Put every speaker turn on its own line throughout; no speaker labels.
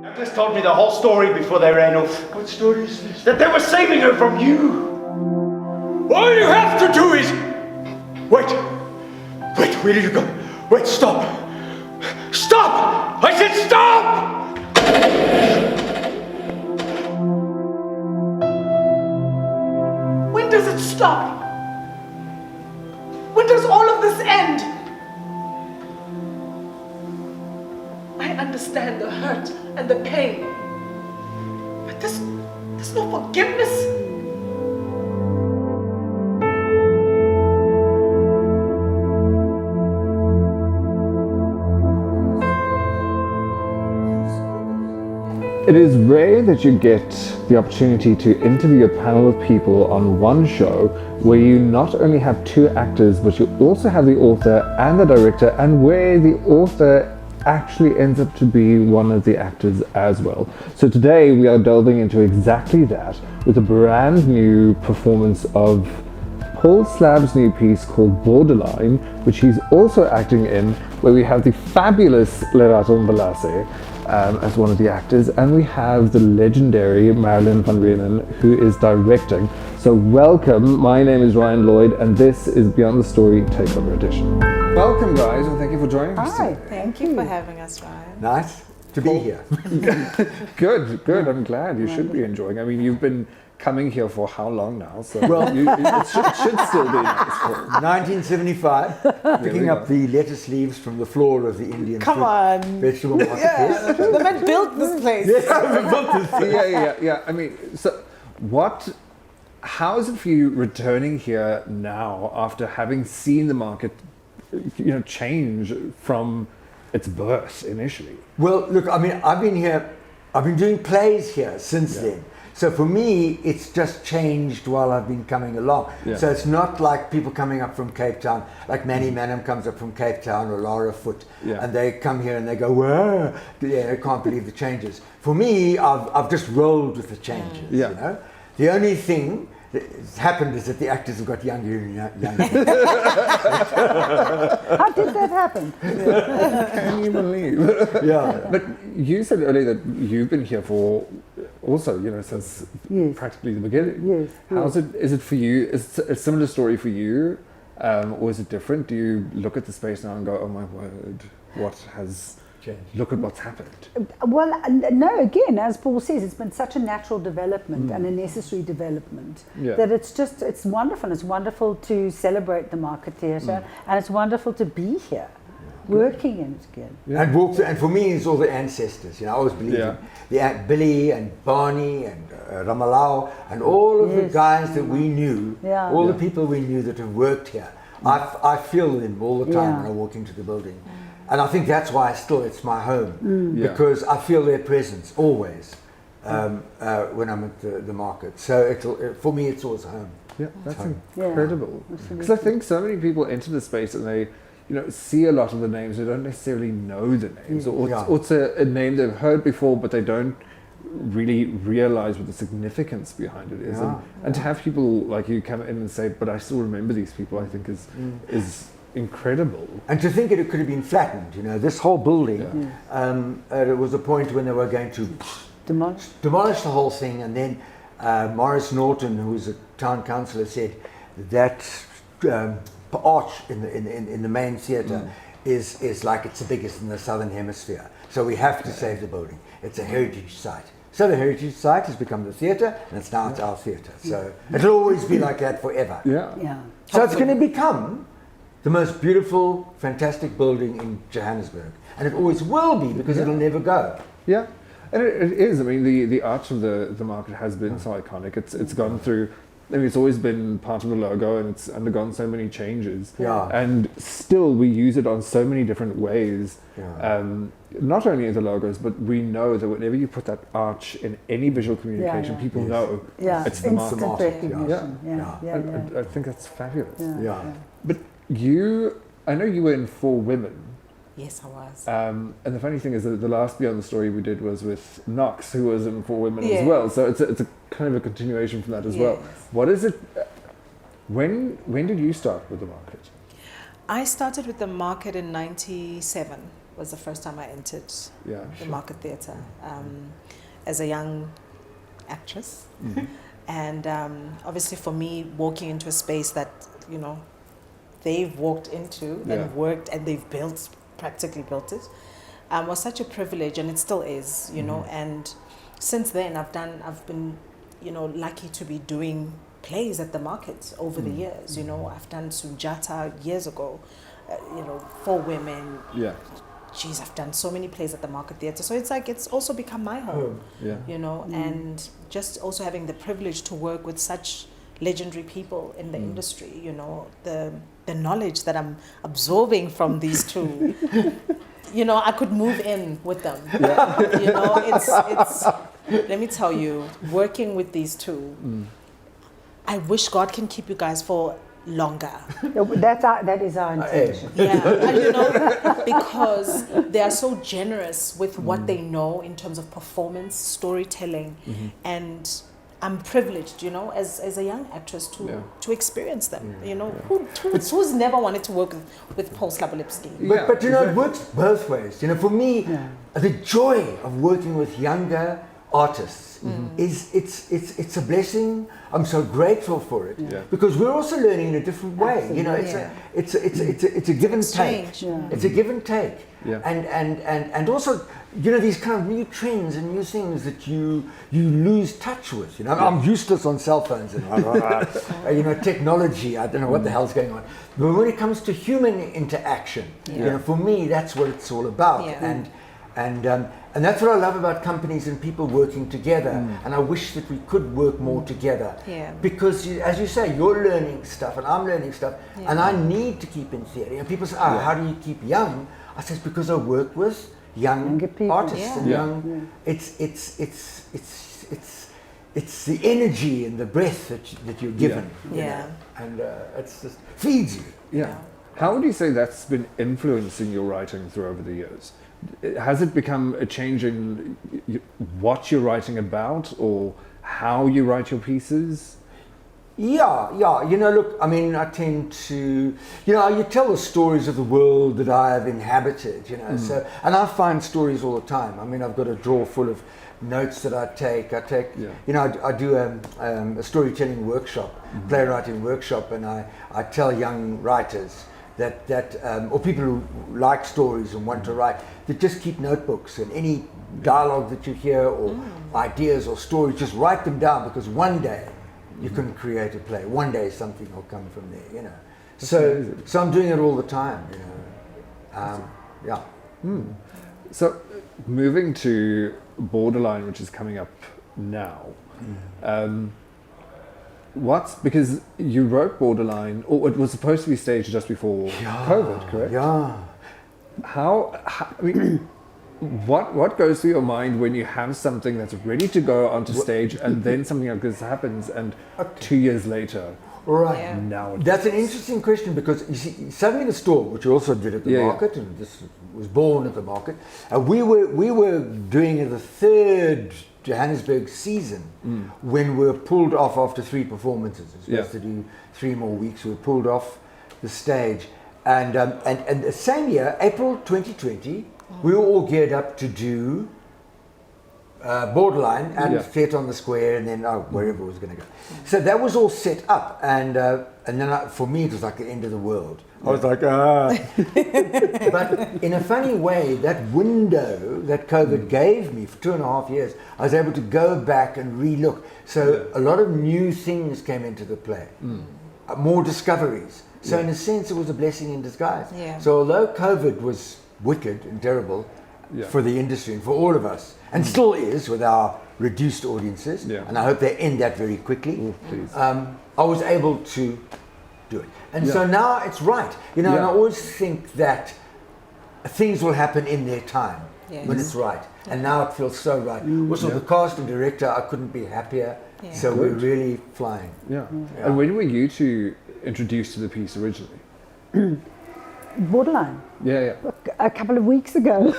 Douglas told me the whole story before they ran off.
What story is this?
That they were saving her from you.
All you have to do is... Wait, where did you go? Wait, stop! Stop! I said stop!
When does it stop? When does all of this end? I understand the hurt and the pain, but there's no forgiveness.
It is rare that you get the opportunity to interview a panel of people on one show where you not only have two actors, but you also have the author and the director, and where the author actually ends up to be one of the actors as well. So today we are delving into exactly that with a brand new performance of Paul Slab's new piece called Borderline, which he's also acting in, where we have the fabulous Lerato Mvelase as one of the actors, and we have the legendary Maralin Vanrenen, who is directing. So welcome, my name is Ryan Lloyd, and this is Beyond the Story Takeover Edition. Welcome guys, and thank you for joining us
Hi,
today.
thank you for having us, Ryan.
Nice to be here.
Good, I'm glad. You should be enjoying. I mean, you've been coming here for how long now? So
Well,
it should still be nice.
1975, picking up the lettuce leaves from the floor of the Indian
Come on.
vegetable market.
Yeah, the man built this place.
Yes, we built this thing.
Yeah. I mean, so how is it for you returning here now after having seen the market, change from its birth initially?
Well, look, I mean, I've been doing plays here since then. So for me, it's just changed while I've been coming along.
Yeah.
So it's not like people coming up from Cape Town, like Manny Manham comes up from Cape Town or Lara Foot, and they come here and they go, whoa, I can't believe the changes. For me, I've just rolled with the changes,
Yeah.
you know. The only thing that's happened is that the actors have got younger and younger.
How did that happen?
Can you believe?
Yeah.
But you said earlier that you've been here for also, since practically the beginning.
Yes.
How's it? Is it for you? Is it a similar story for you, or is it different? Do you look at the space now and go, "Oh my word, what has changed? Look at what's happened."
Well, no, again, as Paul says, it's been such a natural development and a necessary development that it's wonderful. It's wonderful to celebrate the Market Theatre, and it's wonderful to be here. Working in it again.
Yeah. And for me, it's all the ancestors. I always believe in Billy and Barney and Ramalao and all of the guys that we knew, all the people we knew that have worked here. I feel them all the time when I walk into the building. And I think that's why it's my home, because I feel their presence always when I'm at the market. So for me, it's always home.
Yeah, that's incredible. Because I think so many people enter the space and they see a lot of the names, they don't necessarily know the names, or it's a name they've heard before, but they don't really realize what the significance behind it is. And to have people like you come in and say, but I still remember these people, I think is incredible.
And to think it could have been flattened, this whole building, there was a point when they were going to demolish the whole thing, and then Maurice Norton, who was a town councillor, said that arch in the main theatre is like it's the biggest in the southern hemisphere. So we have to save the building. It's a heritage site. So the heritage site has become the theatre, and it's now our theatre. So it'll always be like that forever. So it's going to become the most beautiful, fantastic building in Johannesburg, and it always will be, because it'll never go.
Yeah, and it is. I mean, the arch of the market has been so iconic. It's gone through. I mean, it's always been part of the logo, and it's undergone so many changes. And still, we use it on so many different ways. Not only in the logos, but we know that whenever you put that arch in any visual communication, people know it's the market.
Instant recognition.
I think that's fabulous.
But
I know you were in For Women.
Yes, I was.
And the funny thing is that the last Beyond the Story we did was with Knox, who was in For Women as well. So it's a kind of a continuation from that as well. What is it? When did you start with the market?
I started with the market in '97. Was the first time I entered the market theatre as a young actress. And obviously for me, walking into a space that, you know, they've walked into and worked and they've practically built it, was such a privilege, and it still is, you know. And since then I've been, you know, lucky to be doing plays at the market over the years, you know. I've done Sunjata years ago, you know, for women. Geez, I've done so many plays at the market theatre. So it's like, it's also become my home, you know, and just also having the privilege to work with such legendary people in the industry, you know, the knowledge that I'm absorbing from these two, you know, I could move in with them. You know, it's let me tell you, working with these two, I wish God can keep you guys for longer.
That is our intention.
And, you know, because they are so generous with what they know in terms of performance, storytelling, and I'm privileged, you know, as a young actress to experience them. You know, who's never wanted to work with Paul Slabolepszy?
But you know, it works both ways. You know, for me, the joy of working with younger artists is it's a blessing. I'm so grateful for it because we're also learning in a different way.
Absolutely.
You know, it's a give and take. It's a give and take. And also, you know, these kind of new trends and new things that you lose touch with. You know, I'm useless on cell phones and you know, technology. I don't know what the hell's going on. But when it comes to human interaction, you know, for me, that's what it's all about. And that's what I love about companies and people working together. And I wish that we could work more together. Because, as you say, you're learning stuff and I'm learning stuff. And I need to keep in theory. And people say, how do you keep young? I say, it's because I work with young artists and young. It's the energy and the breath that you're given. You know? And it's just feeds you.
How would you say that's been influencing your writing through over the years? Has it become a change in what you're writing about or how you write your pieces?
Yeah. You know, look, I mean, I tend to, you know, you tell the stories of the world that I have inhabited, you know, so, and I find stories all the time. I mean, I've got a drawer full of notes that I take, you know, I do a storytelling workshop, playwriting workshop, and I tell young writers that or people who like stories and want to write, that just keep notebooks, and any dialogue that you hear or ideas or stories, just write them down, because one day you can create a play. One day something will come from there, you know. So I'm doing it all the time, you know.
So moving to Borderline, which is coming up now, because you wrote Borderline, or it was supposed to be staged just before COVID, correct? How I mean, what goes through your mind when you have something that's ready to go onto stage and then something like this happens, and 2 years later?
Right.
Now
that's an interesting question, because you see, Suddenly the Storm, which we also did at the market, and this was born at the market, we were doing the third Johannesburg season when we were pulled off after 3 performances. We were supposed to do 3 more weeks. We were pulled off the stage, and the same year, April 2020, we were all geared up to do Borderline and Theatre on the Square, and then wherever it was going to go. So that was all set up, and then for me it was like the end of the world. I was like, But in a funny way, that window that COVID gave me for 2.5 years, I was able to go back and re-look. So a lot of new things came into the play, more discoveries. So in a sense, it was a blessing in disguise. So although COVID was wicked and terrible for the industry and for all of us, and still is with our reduced audiences, and I hope they end that very quickly, I was able to do it. And so now it's right. You know, and I always think that things will happen in their time when it's right. And now it feels so right. Also, the cast and director, I couldn't be happier. So we're really flying.
And when were you two introduced to the piece originally?
Borderline.
A
couple of weeks ago.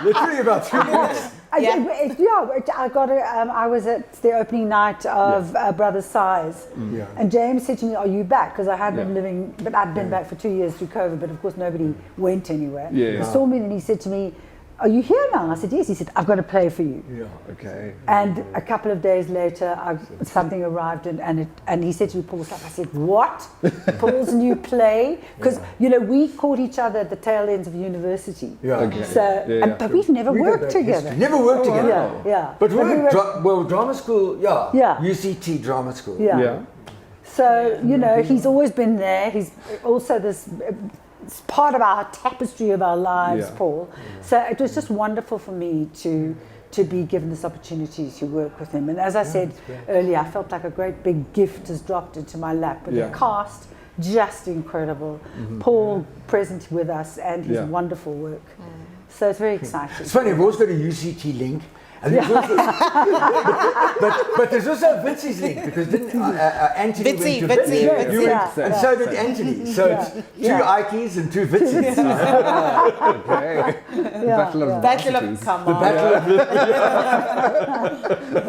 Literally about 3 minutes.
I got it. I was at the opening night of Brother Size, and James said to me, "Are you back?" Because I had been living, but I'd been back for 2 years through COVID. But of course, nobody went anywhere. He saw me and he said to me, "Are you here now?" I said, "Yes." He said, "I've got to play for you."
Okay.
And a couple of days later, something arrived, and he said to me, "Paul Slabolepszy." I said, "What? Paul's new play?" Because we caught each other at the tail ends of university. But we've never worked together.
Never worked together. But drama school. UCT drama school.
So he's always been there. He's also this. It's part of our tapestry of our lives, Paul. So it was just wonderful for me to be given this opportunity to work with him. And as I said earlier, I felt like a great big gift has dropped into my lap. But the cast, just incredible. Paul present with us and his wonderful work. So it's very exciting.
It's funny, I've always got a UCT link. And there's also, but there's also a Vitsy's link, because didn't Anthony went to Vitsy, and so did Anthony. So it's two Ikes and two Vitsy's.
Okay. Battle of
come on.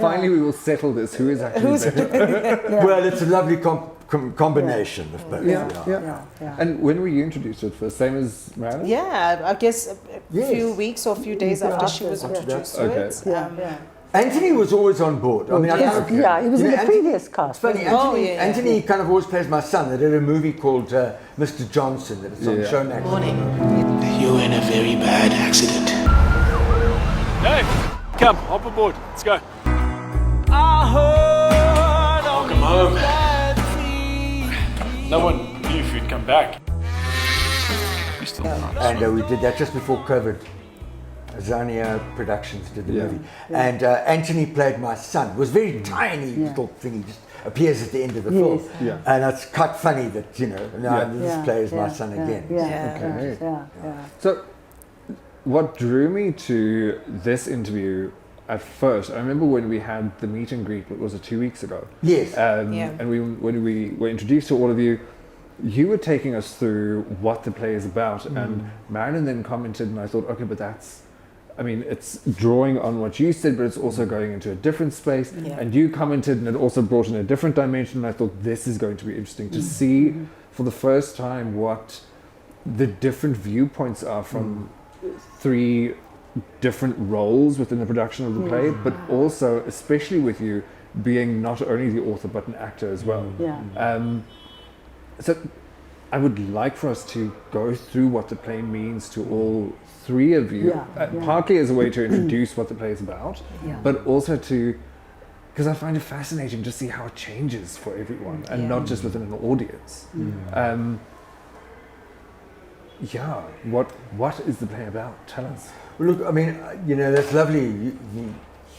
Finally, we will settle this. Who is actually better?
Well, it's a lovely combination of both.
And when were you introduced to it first? Same as Maralin?
Yeah, I guess a few weeks or a few days after she was introduced to it.
Anthony was always on board. I mean,
he was in the previous cast.
It's funny, Anthony kind of always plays my son. They did a movie called Mr. Johnson that is on Showmax.
Morning. You're in a very bad accident.
Dave, come, hop aboard. Let's go.
Welcome home.
No one knew if you'd come back. You still
And we did that just before COVID. Zania Productions did the movie. And Anthony played my son. It was very tiny little thing. He just appears at the end of the film. And it's quite funny that, this plays my son again.
So what drew me to this interview at first, I remember when we had the meet and greet, what was it, 2 weeks ago?
Yes.
And when we were introduced to all of you, you were taking us through what the play is about. And Maralin then commented, and I thought, okay, but it's drawing on what you said, but it's also going into a different space. And you commented, and it also brought in a different dimension. And I thought, this is going to be interesting to see for the first time what the different viewpoints are from three different roles within the production of the play, but also, especially with you being not only the author but an actor as well. So I would like for us to go through what the play means to all three of you, partly as a way to introduce what the play is about, but also because I find it fascinating to see how it changes for everyone and not just within an audience. What is the play about? Tell us.
Well, look, I mean, that's lovely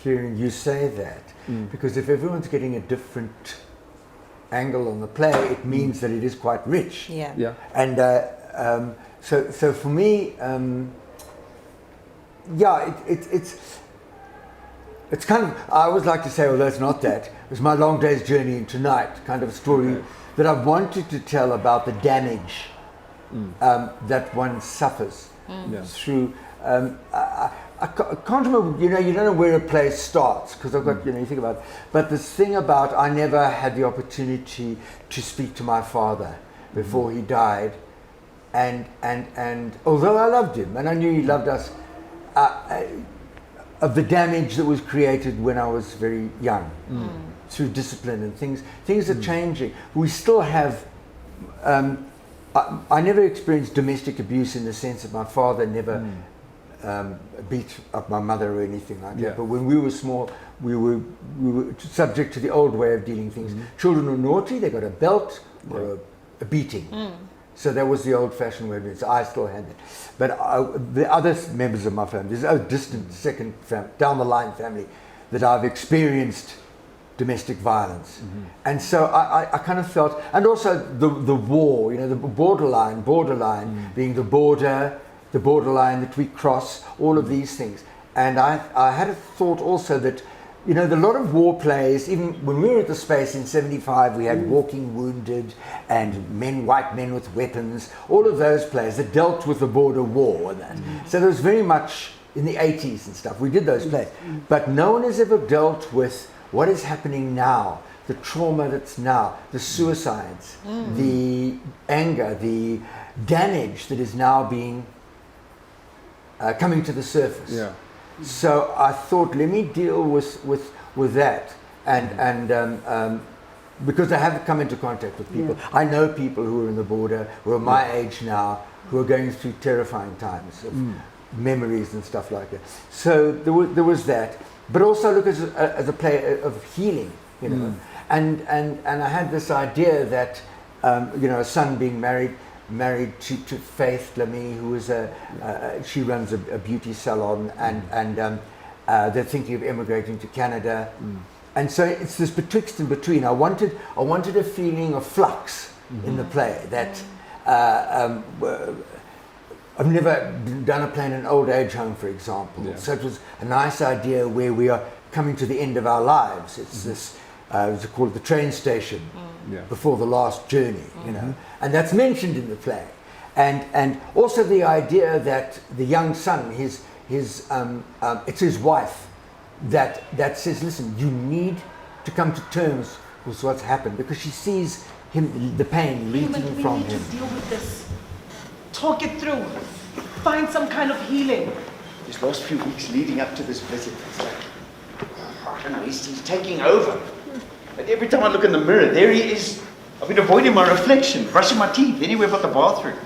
hearing you say that, because if everyone's getting a different angle on the play, it means that it is quite rich. And so for me, it's kind of, I always like to say, although it's not that, it was my long day's journey into night kind of a story that I wanted to tell about the damage that one suffers through. I can't remember, you don't know where a play starts, because I've got, you think about it. But this thing about, I never had the opportunity to speak to my father before he died. And although I loved him, and I knew he loved us, of the damage that was created when I was very young, through discipline and things are changing. We still have, I never experienced domestic abuse in the sense that my father never beat up my mother or anything like that. But when we were small, we were subject to the old way of dealing things. Children were naughty, they got a belt or a beating. So that was the old-fashioned way of doing it. So I still had it. But the other members of my family, there's a distant second family, down the line family, that I've experienced domestic violence. And so I kind of felt, and also the war, the borderline being the borderline that we cross, all of these things. And I had a thought also that, a lot of war plays, even when we were at the space in 75, we had Walking Wounded and white men with weapons, all of those plays that dealt with the border war and that. So there was very much in the 80s and stuff. We did those plays. But no one has ever dealt with what is happening now, the trauma that's now, the suicides, the anger, the damage that is now being coming to the surface.
Yeah.
So I thought, let me deal with that, and because I have come into contact with people. I know people who are in the border, who are my age now, who are going through terrifying times of memories and stuff like that. So there was that, but also look as a play of healing, you know. And I had this idea that you know, a son being married to Faith Lamy, who is she runs a beauty salon, and they're thinking of emigrating to Canada, and so it's this betwixt and between. I wanted a feeling of flux in the play that I've never done a play in an old age home, for example. So it was a nice idea where we are coming to the end of our lives. It's this. It's called the train station before the last journey, you know, and that's mentioned in the play, and also the idea that the young son, his it's his wife that says, listen, you need to come to terms with what's happened, because she sees the pain leaking from him.
We need to deal with this. Talk it through. Find some kind of healing.
These last few weeks leading up to this visit, it's like, I don't know, he's taking over. But every time I look in the mirror, there he is. I've been avoiding my reflection, brushing my teeth, anywhere but the bathroom.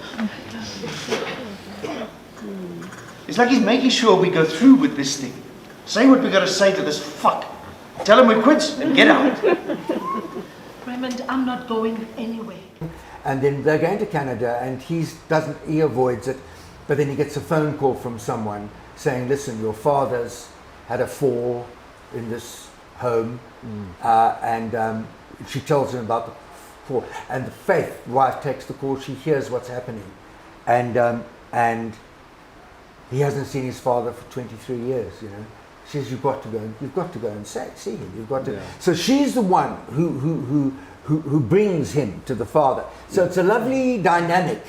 It's like he's making sure we go through with this thing. Say what we got to say to this fuck. Tell him we're quits and get out.
Raymond, I'm not going anywhere.
And then they're going to Canada, and he avoids it, but then he gets a phone call from someone saying, listen, your father's had a fall in this home, and she tells him about the fall, and the Faith wife takes the call. She hears what's happening, and he hasn't seen his father for 23 years. You know, she says, you've got to go and see him. You've got to. Yeah. So she's the one who brings him to the father. So it's a lovely dynamic.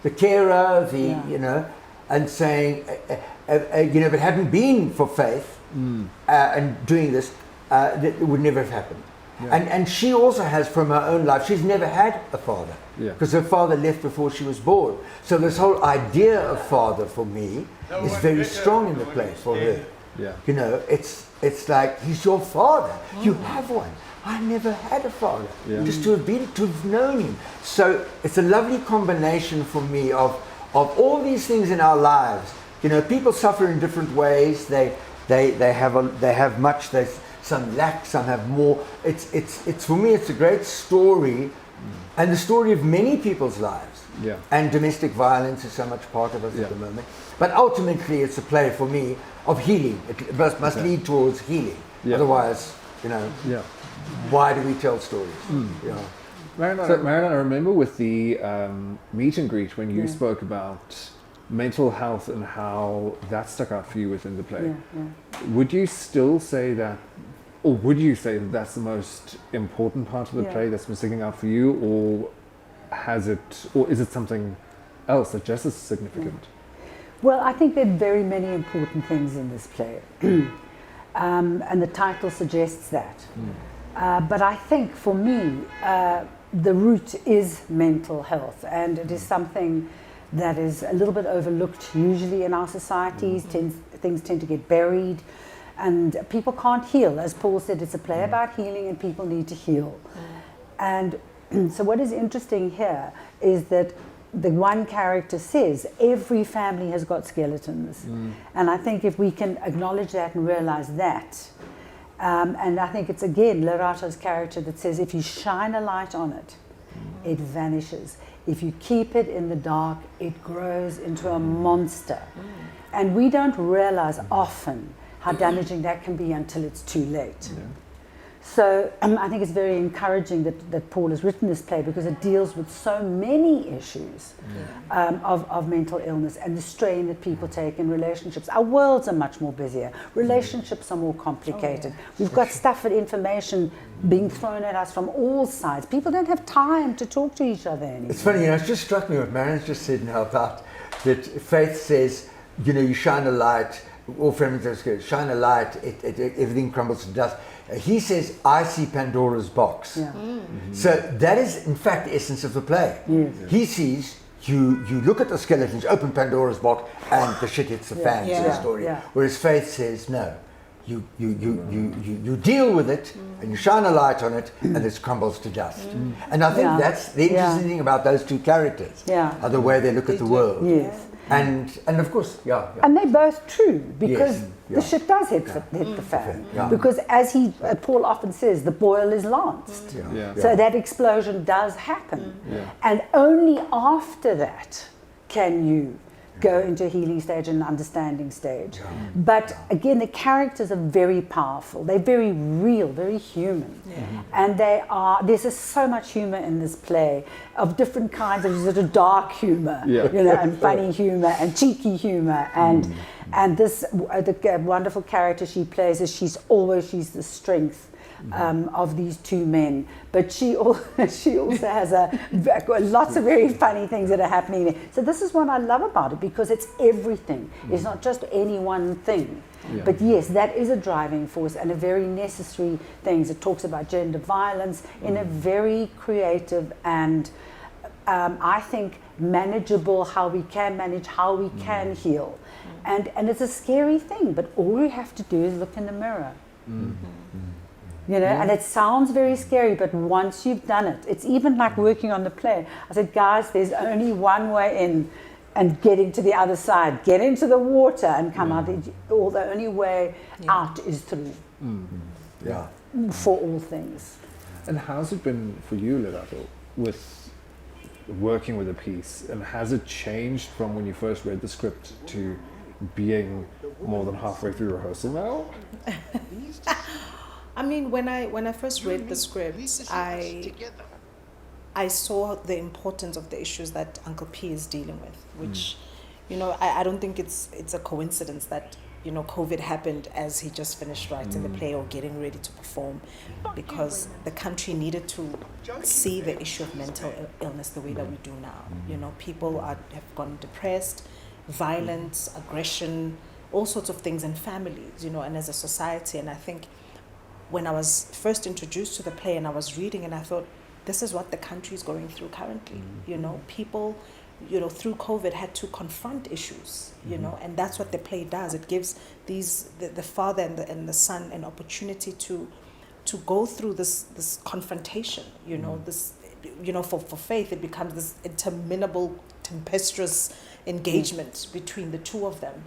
The carer, you know, and saying, you know, if it hadn't been for Faith and doing this, it would never have happened. Yeah. And she also has, from her own life, she's never had a father, because her father left before she was born. So this whole idea of father for me is very strong in the play for her. Yeah. You know, it's like, he's your father. You have one. I never had a father. Just to have known him. So it's a lovely combination for me of all these things in our lives. You know, people suffer in different ways. They have much. Some lack, some have more. It's for me, it's a great story, and the story of many people's lives. Yeah. And domestic violence is so much part of us at the moment. But ultimately, it's a play for me of healing. It must lead towards healing. Otherwise, you know, why do we tell stories? You know?
Maralin, I remember with the meet and greet when you spoke about mental health and how that stuck out for you within the play. Would you still say that, or would you say that that's the most important part of the play that's been sticking out for you, or is it something else that's just as significant?
Well, I think there are very many important things in this play, and the title suggests that. But I think for me, the root is mental health, and it is something that is a little bit overlooked usually in our societies. Things tend to get buried, and people can't heal. As Paul said, it's a play about healing, and people need to heal. And so what is interesting here is that the one character says every family has got skeletons, and I think if we can acknowledge that and realize that, and I think it's again Lerato's character that says if you shine a light on it, it vanishes. If you keep it in the dark, it grows into a monster. And we don't realize often how damaging that can be until it's too late. So I think it's very encouraging that Paul has written this play, because it deals with so many issues of mental illness and the strain that people take in relationships. Our worlds are much more busier. Relationships are more complicated. We've got stuff and information being thrown at us from all sides. People don't have time to talk to each other anymore.
It's funny, you know, it's just struck me what Marilyn's just said now about that Faith says, you know, you shine a light, all feminists go, shine a light, everything crumbles to dust. He says, I see Pandora's box.
Yeah.
So that is, in fact, the essence of the play.
Yes.
He sees, you look at the skeletons, open Pandora's box, and the shit hits the fans in the story.
Yeah.
Whereas Faith says, no, you deal with it, and you shine a light on it, and it crumbles to dust. And I think that's the interesting thing about those two characters, are the way they look at the world.
Yes.
And of course,
and they're both true, because
Yes,
the shit does hit the fan.
Yeah.
Because as Paul often says, the boil is lanced. So that explosion does happen. And only after that can you go into a healing stage and an understanding stage. But again, the characters are very powerful. They're very real, very human. And there's just so much humor in this play, of different kinds of sort of dark humor, you know, and funny humor and cheeky humor. And this, the wonderful character she plays is she's the strength of these two men, but she also has lots of very funny things that are happening there. So this is what I love about it, because it's everything. It's not just any one thing. But yes, that is a driving force and a very necessary thing. It talks about gender violence in a very creative and I think manageable, how we can manage, how we can heal. And it's a scary thing, but all we have to do is look in the mirror. You know, and it sounds very scary, but once you've done it, it's even like working on the play. I said, guys, there's only one way in, and getting to the other side. Get into the water and come out. Or the only way out is through. For all things.
And how's it been for you, Lerato, with working with a piece? And has it changed from when you first read the script to being more than halfway through rehearsal now?
I mean, when I first read the script, I saw the importance of the issues that Uncle P is dealing with, which, you know, I don't think it's a coincidence that, you know, COVID happened as he just finished writing the play or getting ready to perform, because the country needed to see the issue of mental illness the way that we do now. You know, people have gone depressed, violence, aggression, all sorts of things in families, you know, and as a society. And I think when I was first introduced to the play and I was reading, and I thought, this is what the country is going through currently. You know, people, you know, through COVID had to confront issues, you know, and that's what the play does. It gives the father and the son an opportunity to go through this confrontation, you know, this, you know, for Faith, it becomes this interminable, tempestuous engagement between the two of them.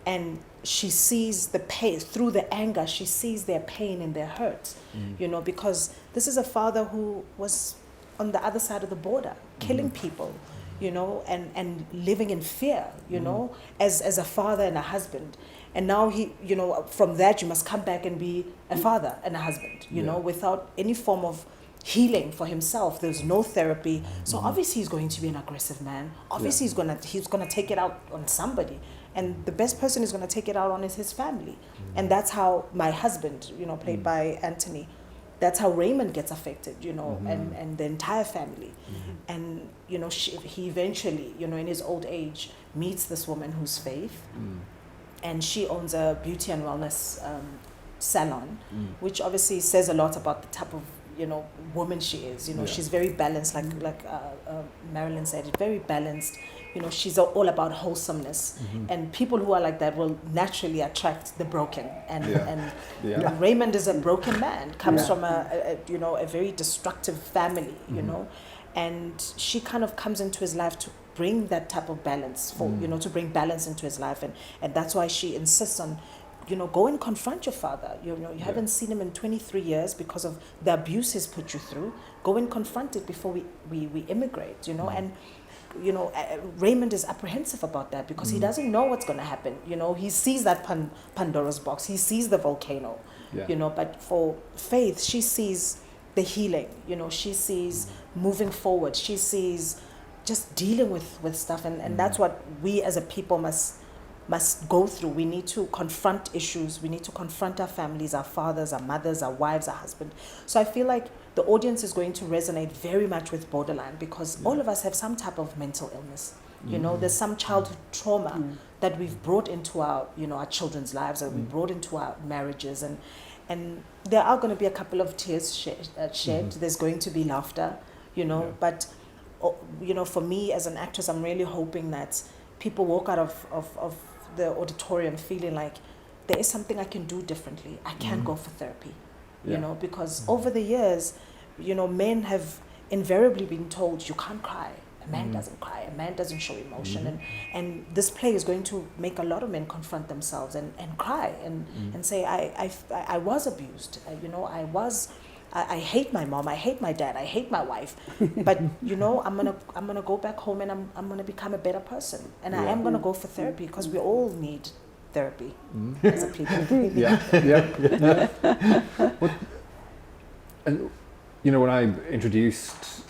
And she sees the pain, through the anger, she sees their pain and their hurt, you know, because this is a father who was on the other side of the border, killing people, you know, and living in fear, you know, as a father and a husband. And now he, you know, from that you must come back and be a father and a husband, you know, without any form of healing for himself. There's no therapy. So obviously he's going to be an aggressive man. Obviously he's gonna take it out on somebody. And the best person he's going to take it out on is his family. And that's how my husband, you know, played by Anthony, that's how Raymond gets affected, you know, and the entire family. And, you know, he eventually, you know, in his old age, meets this woman who's Faith. And she owns a beauty and wellness salon, which obviously says a lot about the type of, you know, woman she is. You know, she's very balanced, like Maralin said, very balanced. You know, she's all about wholesomeness, and people who are like that will naturally attract the broken. And Raymond is a broken man, comes from a very destructive family, you know, and she kind of comes into his life to bring that type of balance to bring balance into his life, and that's why she insists on, you know, go and confront your father. You know, you haven't seen him in 23 years because of the abuse he's put you through. Go and confront it before we immigrate, you know. And, you know, Raymond is apprehensive about that because he doesn't know what's going to happen. You know, he sees that Pandora's box. He sees the volcano, you know. But for Faith, she sees the healing. You know, she sees moving forward. She sees just dealing with stuff. And that's what we as a people must go through. We need to confront issues. We need to confront our families, our fathers, our mothers, our wives, our husband. So I feel like the audience is going to resonate very much with Borderline because all of us have some type of mental illness. You know, there's some childhood trauma that we've brought into our, you know, our children's lives, that we brought into our marriages, and there are going to be a couple of tears shed. There's going to be laughter, you know, but, you know, for me as an actress, I'm really hoping that people walk out of the auditorium feeling like there is something I can do differently. I can go for therapy, you know, because over the years, you know, men have invariably been told you can't cry. A man doesn't cry. A man doesn't show emotion. And this play is going to make a lot of men confront themselves and cry and say, I was abused. You know, I hate my mom. I hate my dad. I hate my wife. But, you know, I'm gonna go back home and I'm gonna become a better person. And I am gonna go for therapy because we all need therapy as a people.
And, you know, when I introduced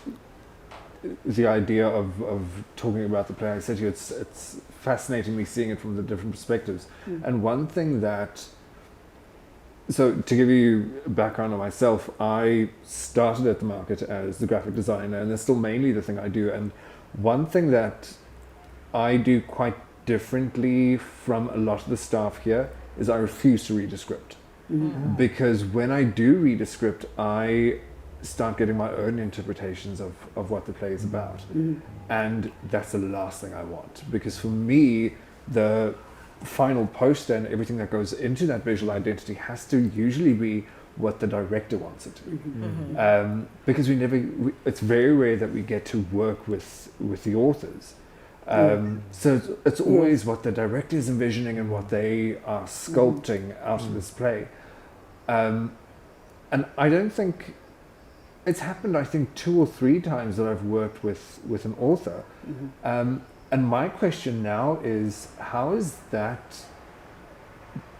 the idea of talking about the play, I said to you, it's fascinating me seeing it from the different perspectives. And one thing that, so to give you a background on myself, I started at the market as the graphic designer, and that's still mainly the thing I do. And one thing that I do quite differently from a lot of the staff here is I refuse to read a script. Because when I do read a script, I start getting my own interpretations of what the play is about. And that's the last thing I want, because for me, the final poster and everything that goes into that visual identity has to usually be what the director wants it to be. Because it's very rare that we get to work with the authors. So it's always what the director is envisioning and what they are sculpting out of this play. And I don't think it's happened, I think 2 or 3 times that I've worked with an author. And my question now is, how is that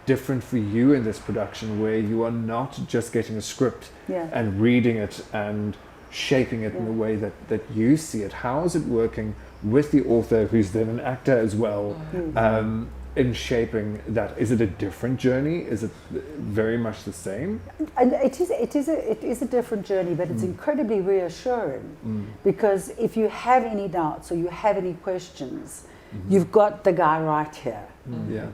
different for you in this production, where you are not just getting a script and reading it and shaping it in the way that you see it? How is it working with the author, who's then an actor as well, in shaping that? Is it a different journey? Is it very much the same?
And it is a different journey, but it's incredibly reassuring, because if you have any doubts or you have any questions, you've got the guy right here.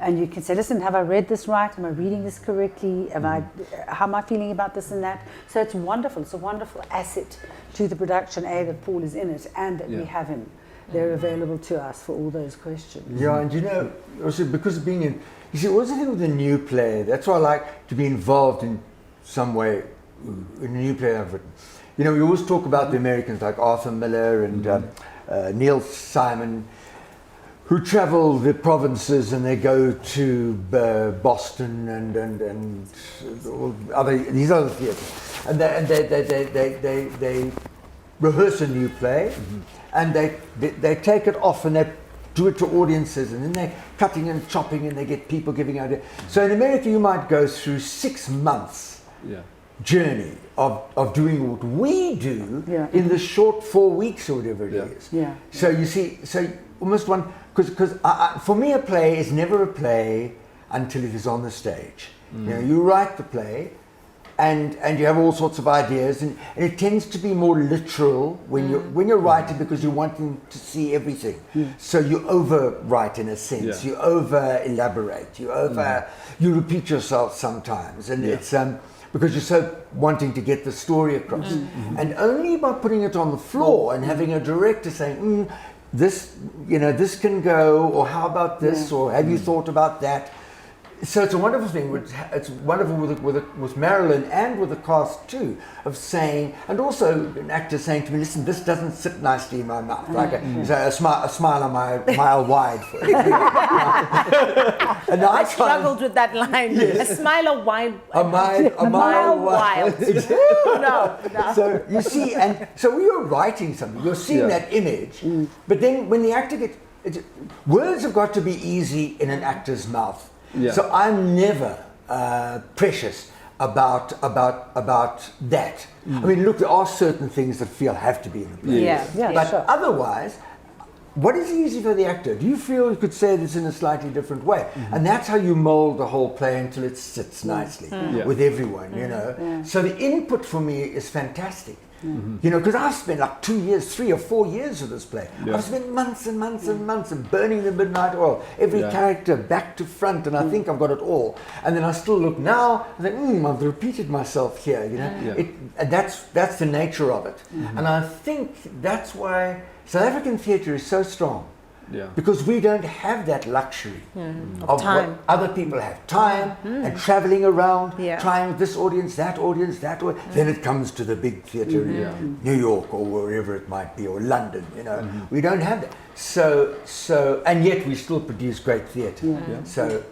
And you can say, listen, have I read this right? Am I reading this correctly? How am I feeling about this and that? So it's wonderful. It's a wonderful asset to the production, that Paul is in it and that we have him. They're available to us for all those questions.
Yeah, and you know, also because of being in, you see, what's the thing with a new play? That's why I like to be involved in some way in a new play I've written. You know, we always talk about the Americans like Arthur Miller and Neil Simon, who travel the provinces and they go to Boston and all these other theatres, and they rehearse a new play, and they take it off and they do it to audiences, and then they're cutting and chopping and they get people giving ideas. So in America you might go through 6 months journey of doing what we do in the short 4 weeks or whatever it is. So you see, almost one, because for me a play is never a play until it is on the stage. You know, you write the play and you have all sorts of ideas, and it tends to be more literal when you're writing, because you're wanting to see everything. So you overwrite in a sense, you over elaborate, you repeat yourself sometimes, and it's because you're so wanting to get the story across. And only by putting it on the floor and having a director saying, this, you know, this can go, or how about this, or have you thought about that? So it's a wonderful thing. It's wonderful with Maralin and with the cast too, of saying, and also an actor saying to me, listen, this doesn't sit nicely in my mouth, like a smile a mile wide. For it. And
I struggled with that line. A smile a mile wide. No.
So you see, and so when you're writing something, you're seeing that image, but then when the actor words have got to be easy in an actor's mouth. So I'm never precious about that. I mean, look, there are certain things that have to be in the play. But otherwise, what is easy for the actor? Do you feel you could say this in a slightly different way? And that's how you mold the whole play until it sits nicely with everyone, you know. So the input for me is fantastic. You know, because I've spent like 2 years, 3 or 4 years with this play. I've spent months and months and months and burning the midnight oil, every character back to front, and I think I've got it all. And then I still look now and think, I've repeated myself here, you know. And that's the nature of it. And I think that's why South African theatre is so strong. Because we don't have that luxury of
time.
what other people have. Time and traveling around, trying this audience, that audience, that audience. Then it comes to the big theatre in New York or wherever it might be, or London, you know. We don't have that. So, and yet we still produce great theatre. So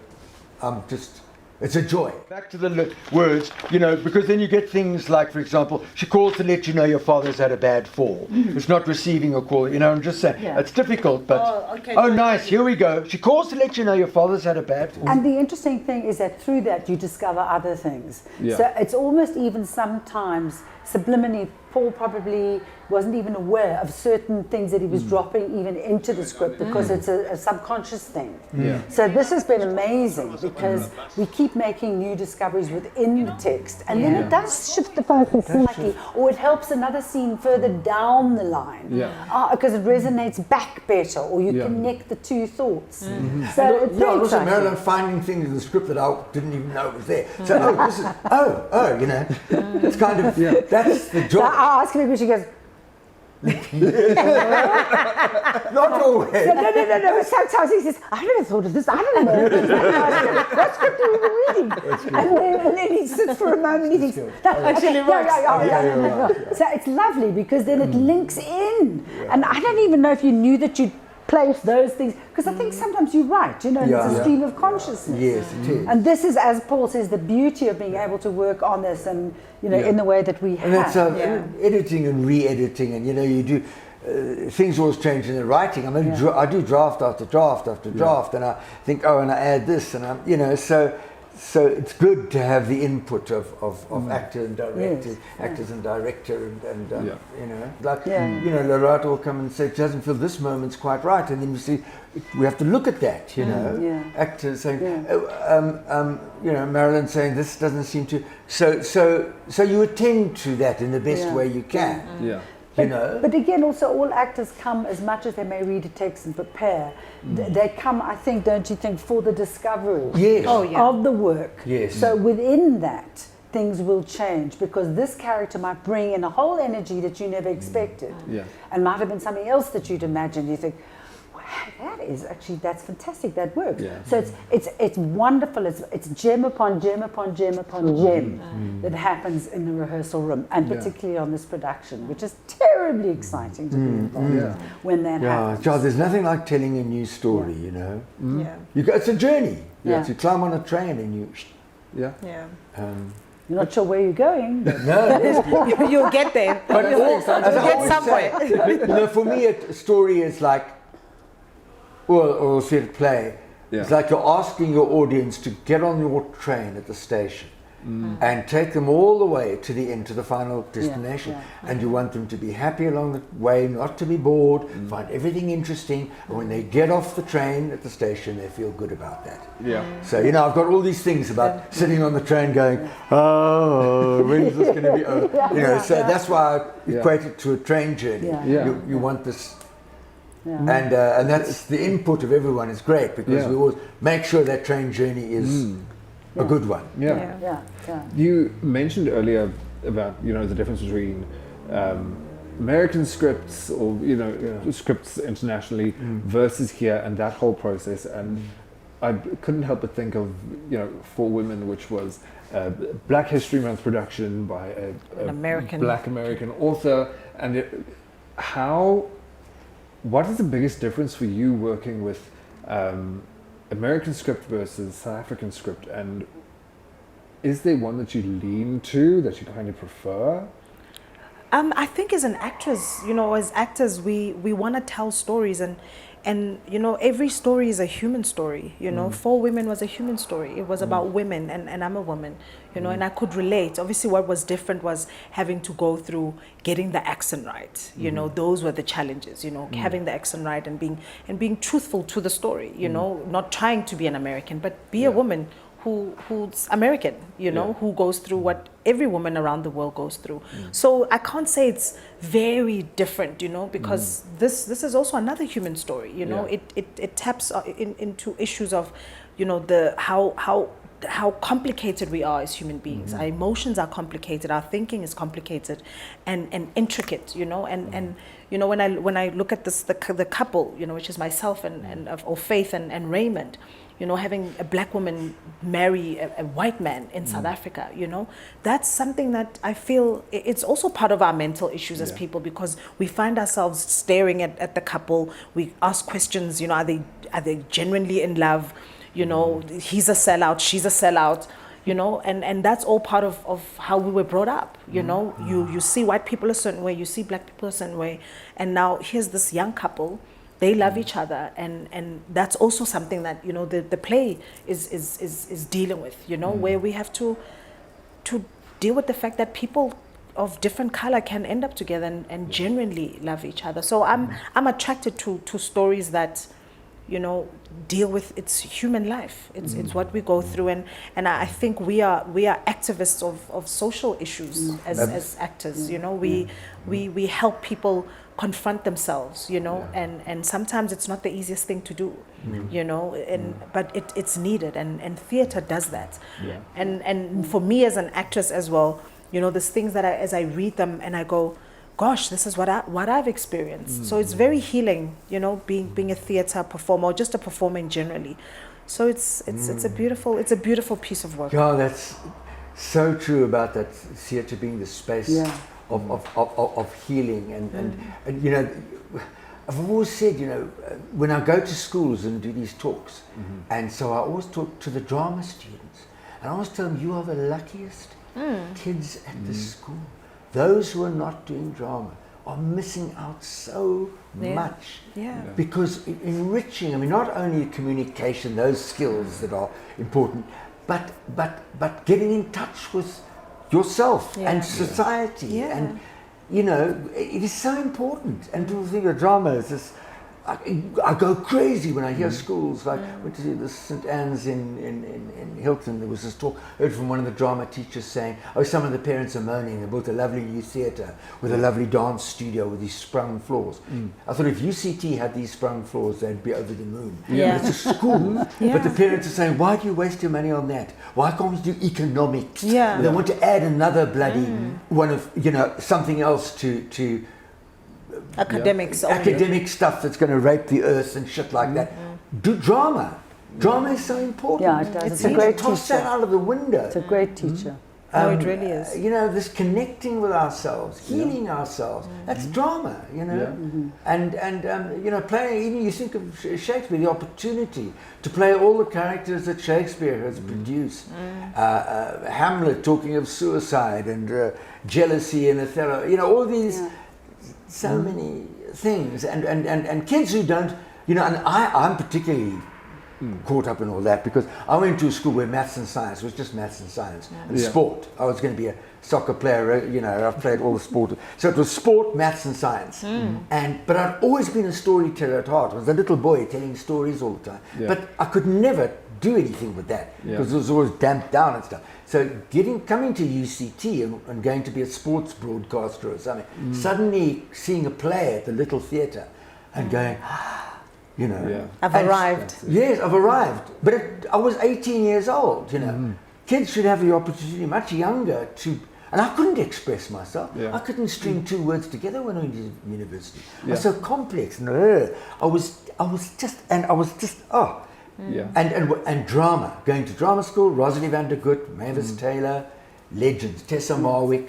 it's a joy. Back to the words, you know, because then you get things like, for example, she calls to let you know your father's had a bad fall. It's not receiving a call, you know, I'm just saying. It's difficult, but, nice, here we go. She calls to let you know your father's had a bad fall.
And the interesting thing is that through that you discover other things. So it's almost even sometimes subliminally, Paul probably wasn't even aware of certain things that he was dropping even into the script because it's a subconscious thing. So this has been amazing because we keep making new discoveries within the text, and then it does shift the focus slightly, or it helps another scene further down the line because it resonates back better, or you connect the two thoughts. So it's very
also
exciting.
Maralin finding things in the script that I didn't even know was there. So this is you know, it's kind of that's the job.
So I ask her, she goes,
not always.
No. Sometimes he says, I never thought of this. I don't know. What script are you reading? And then he sits for a moment and he thinks, actually works. So it's lovely because then it links in. And I don't even know if you knew that you'd place those things, because I think sometimes you're right, you know, and it's a stream of consciousness.
Yes, it is.
And this is, as Paul says, the beauty of being able to work on this and, you know, in the way that we have.
And that's editing and re-editing, and, you know, you do, things always change in the writing. I mean, I do draft after draft after draft, and I think, and I add this, and I'm, you know, so it's good to have the input of actor and director, actors and director, and you know, like you know, Lerato will come and say it doesn't feel this moment's quite right, and then you see we have to look at that, you know, actors saying, you know, Maralin saying this doesn't seem to, so you attend to that in the best way you can. You know?
But again, also all actors come, as much as they may read a text and prepare, they come, I think, don't you think, for the discovery of the work. So within that, things will change, because this character might bring in a whole energy that you never expected, and might have been something else that you'd imagined. You think, that is actually, that's fantastic, that works. So it's wonderful, it's gem upon gem upon gem upon gem that happens in the rehearsal room, and particularly on this production, which is terribly exciting to be involved when that happens.
Charles, there's nothing like telling a new story, you know. It's a journey. You climb on a train and you
you're not sure where you're going.
no,
You'll get there.
but
You'll get somewhere.
You know, for me, a story is like, or theatre play, it's like you're asking your audience to get on your train at the station and take them all the way to the end, to the final destination. And you want them to be happy along the way, not to be bored, find everything interesting, and when they get off the train at the station, they feel good about that. So, you know, I've got all these things about sitting on the train going, oh, when is this going to be over? You know, so that's why I equate it to a train journey. You want this. And that's the input of everyone is great, because we always make sure that train journey is a good one.
You mentioned earlier about, you know, the difference between American scripts, or, you know, scripts internationally versus here, and that whole process. And I couldn't help but think of, you know, For Women, which was a Black History Month production by an Black American author, and what is the biggest difference for you working with American script versus South African script, and is there one that you lean to, that you kind of prefer?
I think as an actress, you know, as actors, we want to tell stories, and you know, every story is a human story. You know, For Women was a human story. It was about women, and I'm a woman, you know, and I could relate. Obviously, what was different was having to go through getting the accent right. You know, those were the challenges. You know, having the accent right and being truthful to the story. You know, not trying to be an American, but be a woman who's American, you know, who goes through what every woman around the world goes through. So I can't say it's very different, you know, because this is also another human story, you know. It taps into issues of, you know, the how complicated we are as human beings. Our emotions are complicated, our thinking is complicated and intricate, you know, and you know, when I look at this, the couple, you know, which is myself and Faith and Raymond, you know, having a black woman marry a white man in South Africa, you know, that's something that I feel it's also part of our mental issues as people, because we find ourselves staring at the couple. We ask questions, you know, are they genuinely in love? You know, he's a sellout, she's a sellout, you know, and that's all part of how we were brought up, you know. You see white people a certain way, you see black people a certain way, and now here's this young couple, they love each other, and that's also something that, you know, the play is dealing with, you know, where we have to deal with the fact that people of different color can end up together and genuinely love each other. So I'm attracted to stories that, you know, deal with its human life. It's what we go through, and I think we are activists of social issues as actors. You know, we help people confront themselves. You know, and sometimes it's not the easiest thing to do. You know, but it's needed, and theater does that. And for me as an actress as well, you know, there's things that as I read them and I go, gosh, this is what I've experienced. So it's very healing, you know, being a theater performer or just a performer generally. So it's a beautiful piece of work.
Yeah, that's so true about that theater being the space of healing and you know, I've always said, you know, when I go to schools and do these talks, and so I always talk to the drama students, and I always tell them, you are the luckiest kids at the school. Those who are not doing drama are missing out so much, because enriching, I mean, not only communication, those skills that are important, but getting in touch with yourself and society, and you know, it is so important. And people think of drama is this. I go crazy when I hear schools, like went to see the St. Anne's in Hilton. There was this talk, heard from one of the drama teachers saying, oh, some of the parents are moaning, they built a lovely new theatre with a lovely dance studio with these sprung floors. I thought if UCT had these sprung floors, they'd be over the moon. It's a school, but the parents are saying, why do you waste your money on that? Why can't we do economics? They want to add another bloody one of, you know, something else to
academic
stuff that's going to rape the earth and shit like that. Do drama. Drama is so important.
Yeah, it does. It's a great teacher.
Toss that out of the window.
It's a great teacher.
No, it really is.
You know, this connecting with ourselves, healing ourselves. That's drama. You know, and you know, playing. Even you think of Shakespeare, the opportunity to play all the characters that Shakespeare has produced. Hamlet talking of suicide and jealousy and Othello. You know, all these. So many things, and kids who don't, you know, and I'm particularly caught up in all that because I went to a school where maths and science was just maths and science and sport. I was going to be a soccer player, you know, I've played all the sport. So it was sport, maths and science. But I'd always been a storyteller at heart. I was a little boy telling stories all the time. But I could never do anything with that because it was always damped down and stuff. So coming to UCT and going to be a sports broadcaster or something, suddenly seeing a play at the little theatre and going, you know.
I've arrived.
Yes, I've arrived. But I was 18 years old, you know. Kids should have the opportunity much younger to, and I couldn't express myself. I couldn't string two words together when I went to university. I was so complex. And I was just. And drama, going to drama school, Rosalie van der Gut, Mavis Taylor, legends, Tessa Marwick,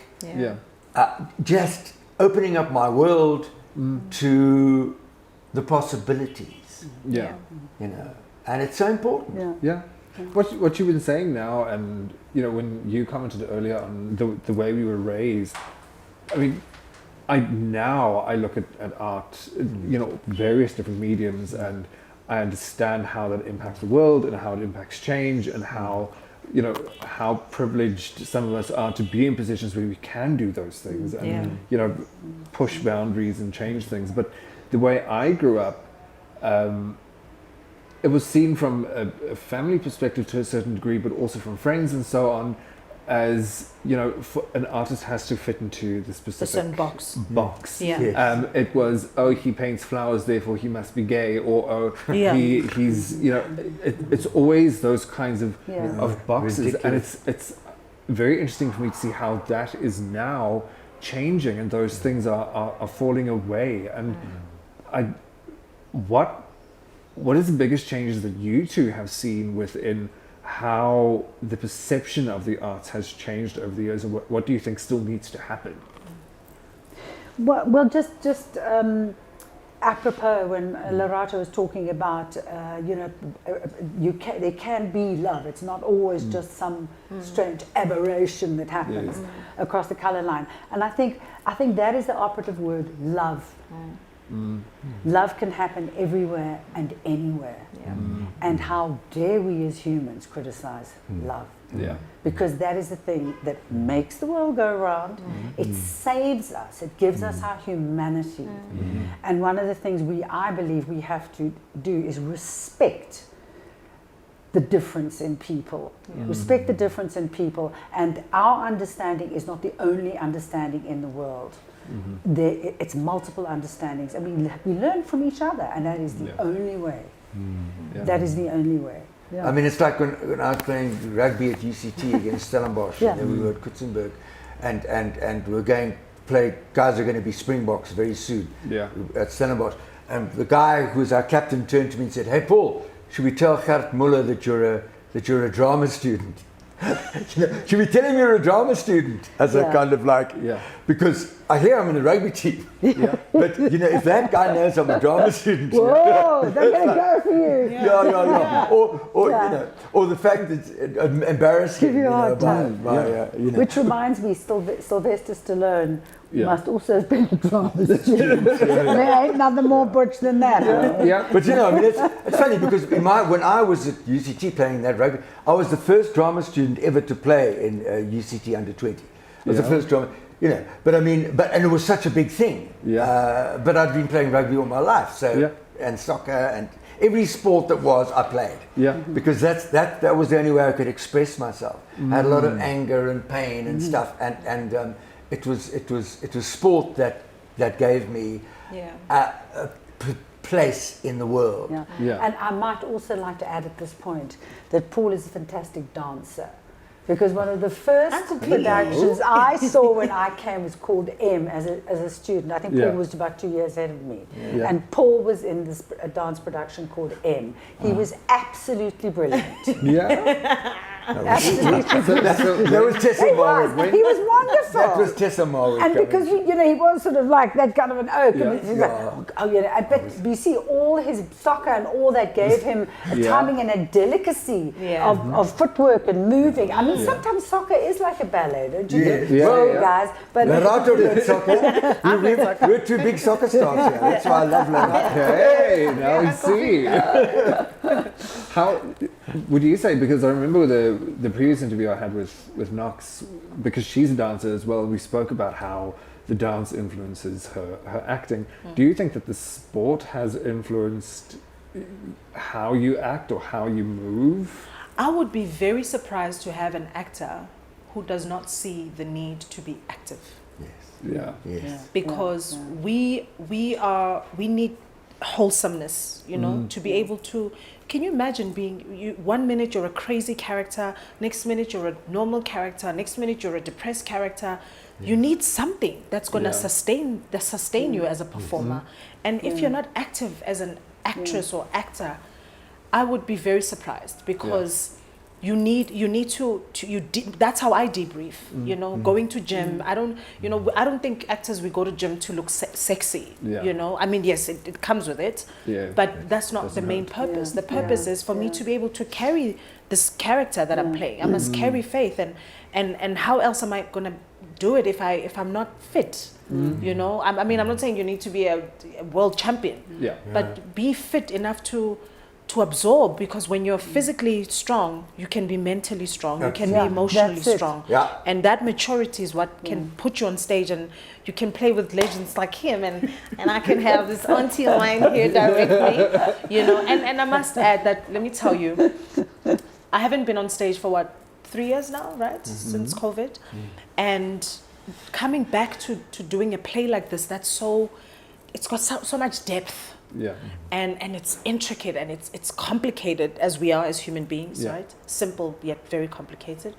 just opening up my world to the possibilities, you know, and it's so important.
What you've been saying now, and you know, when you commented earlier on the way we were raised, I mean, I look at art, you know, various different mediums, and I understand how that impacts the world and how it impacts change and how, you know, how privileged some of us are to be in positions where we can do those things and, you know, push boundaries and change things. But the way I grew up, it was seen from a family perspective to a certain degree, but also from friends and so on, as an artist has to fit into the specific box.
Yeah.
Yes.
It was, he paints flowers, therefore he must be gay, or he's it's always those kinds of boxes.
Ridiculous.
And it's very interesting for me to see how that is now changing, and those things are falling away. And what is the biggest changes that you two have seen within how the perception of the arts has changed over the years, and what do you think still needs to happen?
Well, just apropos when Lerato was talking about, there can be love. It's not always just some strange aberration that happens across the color line. And I think that is the operative word, love. Love can happen everywhere and anywhere. And how dare we as humans criticize love? Because that is the thing that makes the world go round. It saves us. It gives us our humanity. And one of the things I believe we have to do is respect the difference in people. Respect the difference in people. And our understanding is not the only understanding in the world. It's multiple understandings. I mean, we learn from each other, and that is the only way. That is the only way.
I mean, it's like when I was playing rugby at UCT against Stellenbosch, and then we were at Kutzenberg, and we were going to play, guys are going to be Springboks very soon at Stellenbosch. And the guy who was our captain turned to me and said, "Hey Paul, should we tell Gert Muller that you're a drama student?" Should we tell him you're a drama student? As a kind of like, because I hear I'm in the rugby team. But if that guy knows I'm a drama student,
whoa, they're going to go for you.
Or the fact that embarrassing.
Give you a hard time. Which reminds me, Sylvester Stallone must also have been a drama student. There ain't nothing more butch than that.
But I mean, it's funny because when I was at UCT playing that rugby, I was the first drama student ever to play in UCT under 20. I was the first drama, But I mean, and it was such a big thing. But I'd been playing rugby all my life, and soccer and every sport that was, I played. Because that was the only way I could express myself. I had a lot of anger and pain and stuff, and it was sport that gave me a place in the world.
And I might also like to add at this point that Paul is a fantastic dancer. Because one of the first productions I saw when I came was called M as a student. I think Paul was about 2 years ahead of me. And Paul was in this dance production called M. He was absolutely brilliant. Absolutely.
That was Tessa Marwood.
He was wonderful.
That was Tessa Marwood.
And because he was sort of like that kind of an oak. But you see, all his soccer and all that gave him a timing and a delicacy of footwork and moving. I mean, sometimes soccer is like a ballet, don't you think? Guys. But
Lerato did soccer. We're two big soccer stars here. That's why I love Lerato.
Hey, now we see. How would you say, because I remember the previous interview I had with Knox, because she's a dancer as well, we spoke about how the dance influences her acting. Do you think that the sport has influenced how you act or how you move?
I would be very surprised to have an actor who does not see the need to be active. Because we need wholesomeness, to be able to. Can you imagine being 1 minute you're a crazy character, next minute you're a normal character, next minute you're a depressed character. You need something that's going to sustain you as a performer. And if you're not active as an actress or actor, I would be very surprised, because you need to that's how I debrief, going to gym. I don't think actors, we go to gym to look sexy, I mean, yes, it comes with it, but that's not the main purpose. The purpose is for me to be able to carry this character that I'm playing. I must carry faith, and how else am I going to do it if I'm not fit? I mean, I'm not saying you need to be a world champion, but be fit enough to to absorb, because when you're physically strong, you can be mentally strong, you can
Yeah,
be emotionally
that's it.
strong.
Yeah.
And that maturity is what can put you on stage, and you can play with legends like him, and I can have this auntie of mine here directly, you know. And I must add that, let me tell you, I haven't been on stage for 3 years now, right? Since COVID. And coming back to doing a play like this, it's got so much depth.
Yeah.
And it's intricate, and it's complicated, as we are as human beings, right? Simple yet very complicated.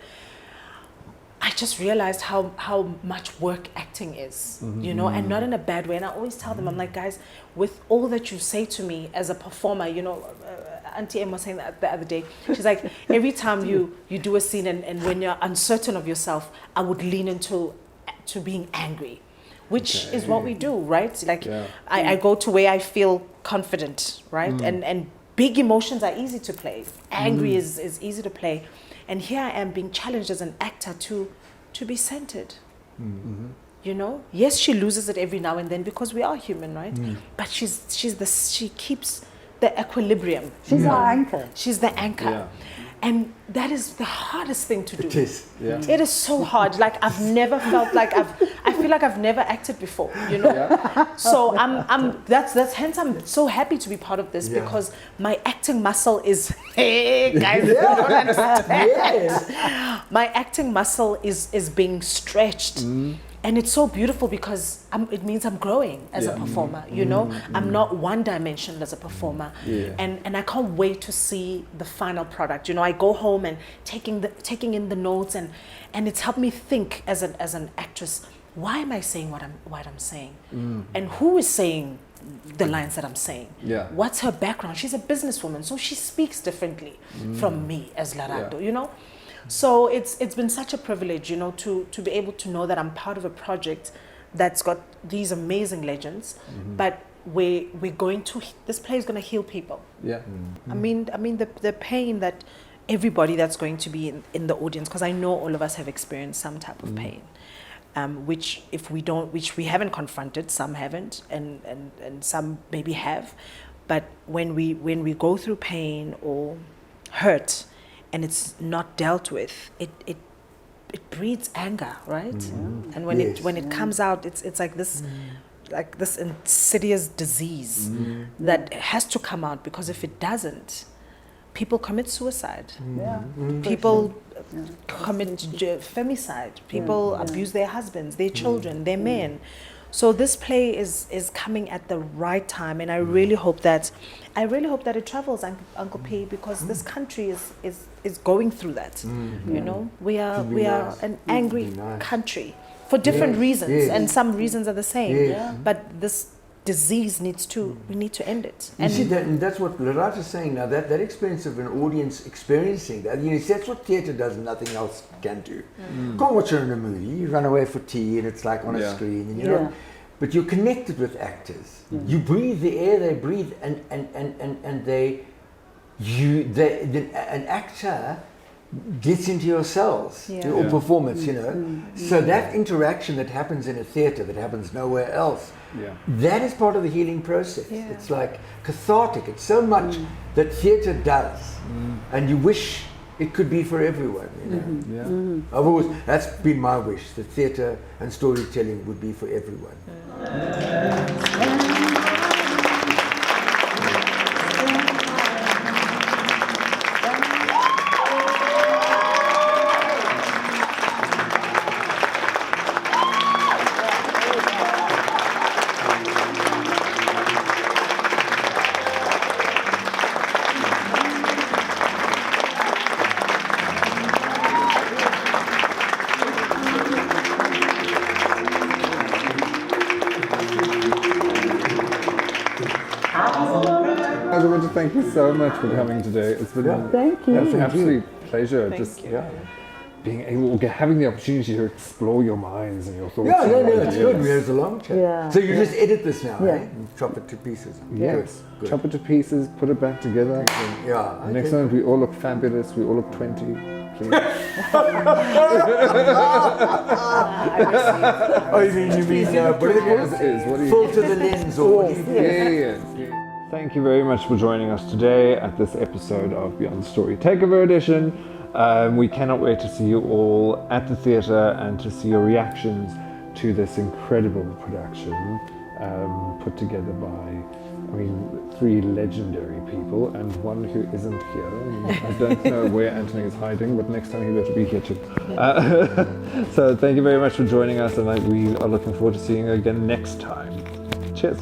I just realized how much work acting is, you know, and not in a bad way. And I always tell them, I'm like, guys, with all that you say to me as a performer, you know, Auntie Em was saying that the other day. She's like, every time you do a scene, and when you're uncertain of yourself, I would lean into being angry, which is what we do, right? Like, I go to where I feel confident, right? And big emotions are easy to play. Angry is easy to play. And here I am being challenged as an actor to be centered. You know? Yes, she loses it every now and then because we are human, right? But she keeps the equilibrium.
She's our anchor.
She's the anchor.
Yeah.
And that is the hardest thing to do.
It is.
Yeah.
It is so hard. Like, I've never felt like I feel like I've never acted before, you know? So that's hence I'm so happy to be part of this, because my acting muscle is, hey guys, you don't understand. My acting muscle is being stretched. And it's so beautiful, because it means I'm growing as a performer, you know? I'm not one-dimensional as a performer. And I can't wait to see the final product. You know, I go home and taking in the notes, and it's helped me think as an actress, why am I saying what I'm saying? And who is saying the lines that I'm saying? What's her background? She's a businesswoman, so she speaks differently from me as Lerato, you know? So it's been such a privilege, you know, to be able to know that I'm part of a project that's got these amazing legends, but this play is going to heal people. I mean the pain that everybody that's going to be in the audience, because I know all of us have experienced some type of pain, which we haven't confronted, some haven't, and some maybe have, but when we go through pain or hurt, and it's not dealt with, it breeds anger, right? And when it comes out, it's like this insidious disease that has to come out, because if it doesn't, people commit suicide. People commit femicide. People abuse their husbands, their children, their men. So this play is coming at the right time, and I really hope that it travels, Uncle P, because this country is going through that. You know, we are an angry country for different reasons, and some reasons are the same. But this disease we need to end it.
You see that, and that's what Lerato is saying now. That experience of an audience experiencing that, you know, that's what theatre does, and nothing else can do. Can't watch it in a movie. You run away for tea, and it's like on a screen, and you know. But you're connected with actors. You breathe the air they breathe, and an actor gets into your cells, your performance, you know. So that interaction that happens in a theatre, that happens nowhere else, that is part of the healing process. It's like cathartic. It's so much that theatre does, and you wish it could be for everyone, you know. I've always, that's been my wish, that theatre and storytelling would be for everyone.
I want to thank you so much for coming today. It's been
Thank you.
an absolute pleasure.
Thank
Being able, having the opportunity to explore your minds and your thoughts.
It's good. There's a long chat. So you just edit this now, right? And chop it to pieces.
Yes.
Good.
Chop it to pieces, put it back together. Next time we all look fabulous, we all look 20, please.
Oh, you mean, what do they call it?
What do you
Filter the lens, or what do you
Yeah. Thank you very much for joining us today at this episode of Beyond the Story Takeover edition. We cannot wait to see you all at the theatre and to see your reactions to this incredible production put together by, three legendary people and one who isn't here. I don't know where Anthony is hiding, but next time he better be here too. So thank you very much for joining us, and we are looking forward to seeing you again next time. Cheers.